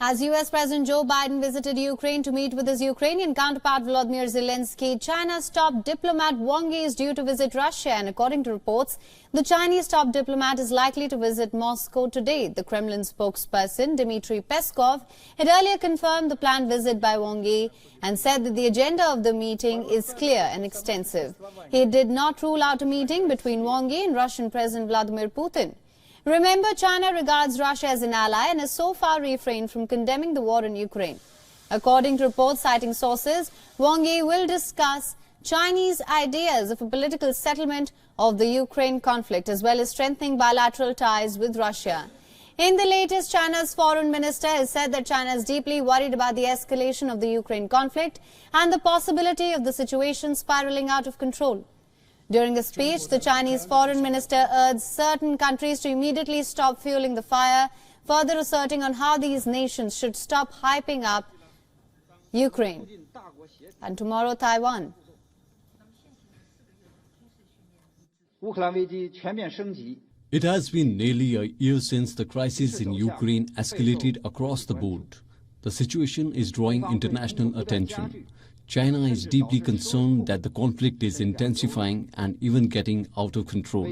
As US President Joe Biden visited Ukraine to meet with his Ukrainian counterpart Volodymyr Zelensky, China's top diplomat Wang Yi is due to visit Russia, and according to reports, the Chinese top diplomat is likely to visit Moscow today. The Kremlin spokesperson Dmitry Peskov had earlier confirmed the planned visit by Wang Yi and said that the agenda of the meeting is clear and extensive. He did not rule out a meeting between Wang Yi and Russian President Vladimir Putin. Remember, China regards Russia as an ally and has so far refrained from condemning the war in Ukraine. According to reports citing sources, Wang Yi will discuss Chinese ideas of a political settlement of the Ukraine conflict as well as strengthening bilateral ties with Russia. In the latest, China's foreign minister has said that China is deeply worried about the escalation of the Ukraine conflict and the possibility of the situation spiraling out of control. During a speech, the Chinese foreign minister urged certain countries to immediately stop fueling the fire, further asserting on how these nations should stop hyping up Ukraine and tomorrow Taiwan. It has been nearly a year since the crisis in Ukraine escalated across the board. The situation is drawing international attention. China is deeply concerned that the conflict is intensifying and even getting out of control.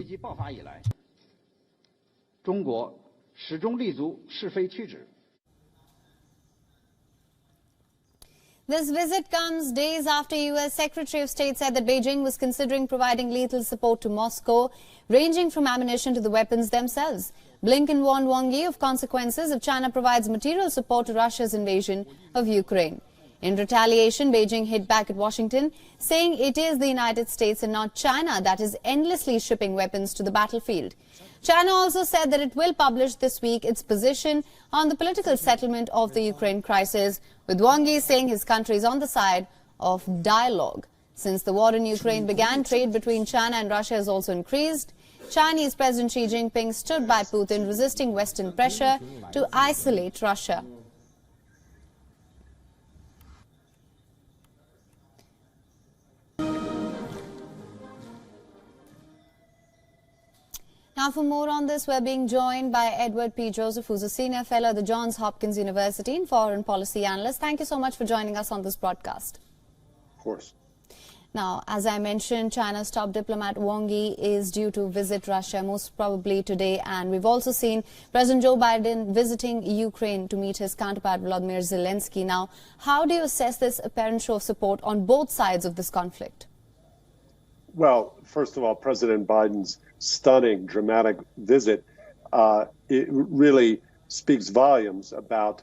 This visit comes days after U.S. Secretary of State said that Beijing was considering providing lethal support to Moscow, ranging from ammunition to the weapons themselves. Blinken warned Wang Yi of consequences if China provides material support to Russia's invasion of Ukraine. In retaliation, Beijing hit back at Washington, saying it is the United States and not China that is endlessly shipping weapons to the battlefield. China also said that it will publish this week its position on the political settlement of the Ukraine crisis, with Wang Yi saying his country is on the side of dialogue. Since the war in Ukraine began, trade between China and Russia has also increased. Chinese President Xi Jinping stood by Putin, resisting Western pressure to isolate Russia. Now, for more on this, we're being joined by Edward P. Joseph, who's a senior fellow at the Johns Hopkins University and foreign policy analyst. Thank you so much for joining us on this broadcast. Of course. Now, as I mentioned, China's top diplomat Wang Yi is due to visit Russia most probably today. And we've also seen President Joe Biden visiting Ukraine to meet his counterpart Volodymyr Zelensky. Now, how do you assess this apparent show of support on both sides of this conflict? Well, first of all, President Biden's stunning, dramatic visit, it really speaks volumes about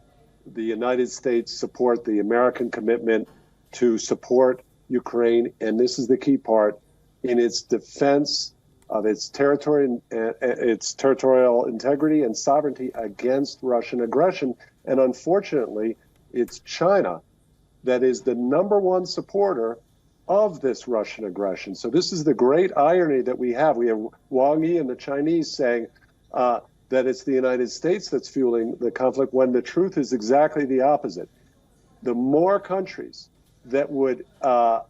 the United States support, the American commitment to support Ukraine, and this is the key part, in its defense of its territory, its territorial integrity and sovereignty against Russian aggression. And unfortunately, it's China that is the #1 supporter of this Russian aggression. So this is the great irony that we have. We have Wang Yi and the Chinese saying that it's the United States that's fueling the conflict, when the truth is exactly the opposite. The more countries that would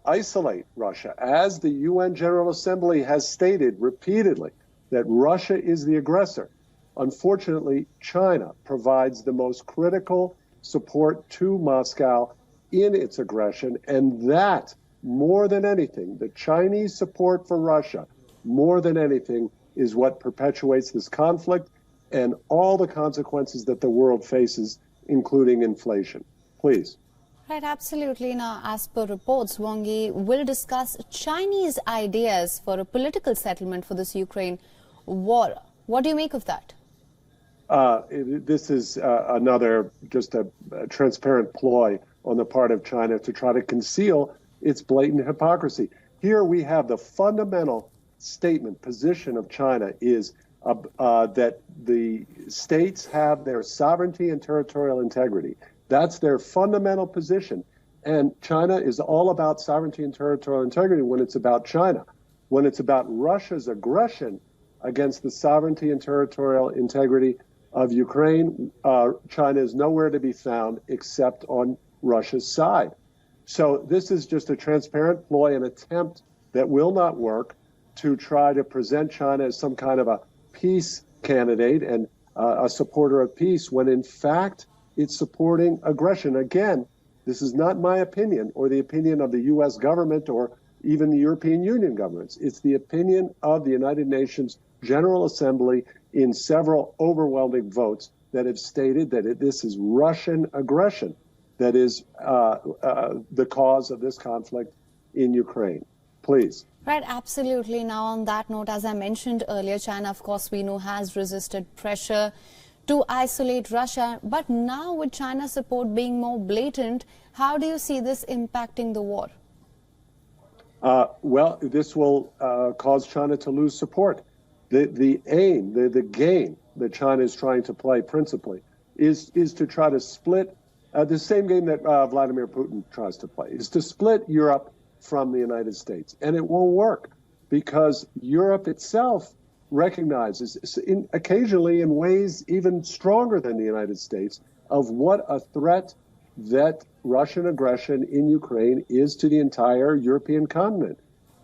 isolate Russia, as the UN General Assembly has stated repeatedly, that Russia is the aggressor. Unfortunately, China provides the most critical support to Moscow in its aggression, and that, more than anything, the Chinese support for Russia, more than anything, is what perpetuates this conflict and all the consequences that the world faces, including inflation. Please. Right, absolutely. Now, as per reports, Wang Yi will discuss Chinese ideas for a political settlement for this Ukraine war. What do you make of that? This is another just a transparent ploy on the part of China to try to conceal its blatant hypocrisy. Here we have the fundamental statement, position of China is that the states have their sovereignty and territorial integrity. That's their fundamental position. And China is all about sovereignty and territorial integrity when it's about China. When it's about Russia's aggression against the sovereignty and territorial integrity of Ukraine, China is nowhere to be found except on Russia's side. So this is just a transparent ploy, an attempt that will not work to try to present China as some kind of a peace candidate and a supporter of peace, when in fact it's supporting aggression. Again, this is not my opinion or the opinion of the U.S. government or even the European Union governments. It's the opinion of the United Nations General Assembly in several overwhelming votes that have stated that this is Russian aggression that is the cause of this conflict in Ukraine. Please. Right, absolutely. Now, on that note, as I mentioned earlier, China, of course, we know has resisted pressure to isolate Russia. But now with China's support being more blatant, how do you see this impacting the war? Well, this will cause China to lose support. The aim, the game that China is trying to play principally is to try to split the same game that Vladimir Putin tries to play, is to split Europe from the United States. And it won't work because Europe itself recognizes, occasionally in ways even stronger than the United States, of what a threat that Russian aggression in Ukraine is to the entire European continent.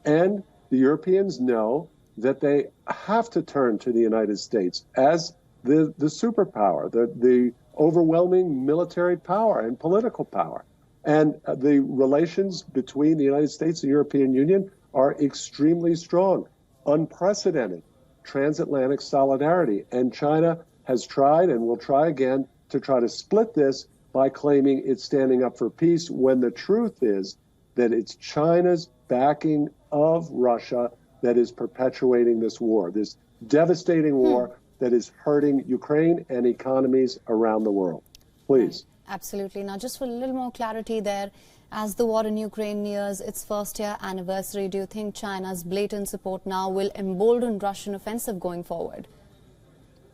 And the Europeans know that they have to turn to the United States as the superpower, the overwhelming military power and political power. And the relations between the United States and the European Union are extremely strong, unprecedented transatlantic solidarity. And China has tried and will try again to try to split this by claiming it's standing up for peace, when the truth is that it's China's backing of Russia that is perpetuating this war, this devastating war that is hurting Ukraine and economies around the world. Please. Right. Absolutely. Now, just for a little more clarity there, as the war in Ukraine nears its first-year anniversary, do you think China's blatant support now will embolden Russian offensive going forward?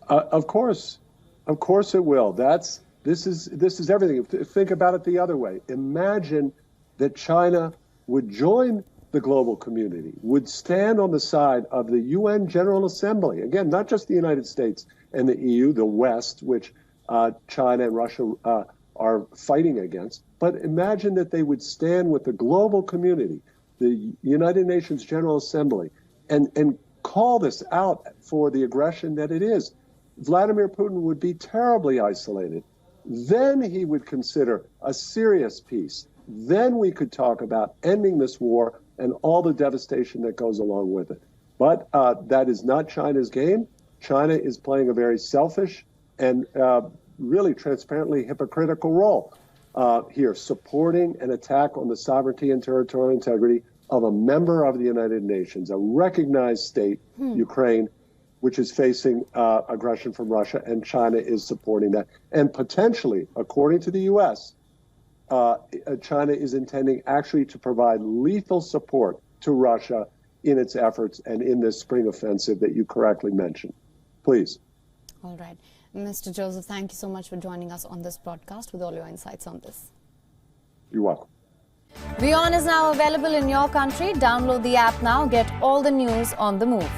Of course it will. This is everything. Think about it the other way. Imagine that China would join the global community, would stand on the side of the UN General Assembly. Again, not just the United States and the EU, the West, which China and Russia are fighting against. But imagine that they would stand with the global community, the United Nations General Assembly, and call this out for the aggression that it is. Vladimir Putin would be terribly isolated. Then he would consider a serious peace. Then we could talk about ending this war and all the devastation that goes along with it. But that is not China's game. China is playing a very selfish and really transparently hypocritical role here, supporting an attack on the sovereignty and territorial integrity of a member of the United Nations, a recognized state, Ukraine, which is facing aggression from Russia, and China is supporting that. And potentially, according to the U.S., China is intending actually to provide lethal support to Russia in its efforts and in this spring offensive that you correctly mentioned. Please. All right. Mr. Joseph, thank you so much for joining us on this broadcast with all your insights on this. You're welcome. WION is now available in your country. Download the app now. Get all the news on the move.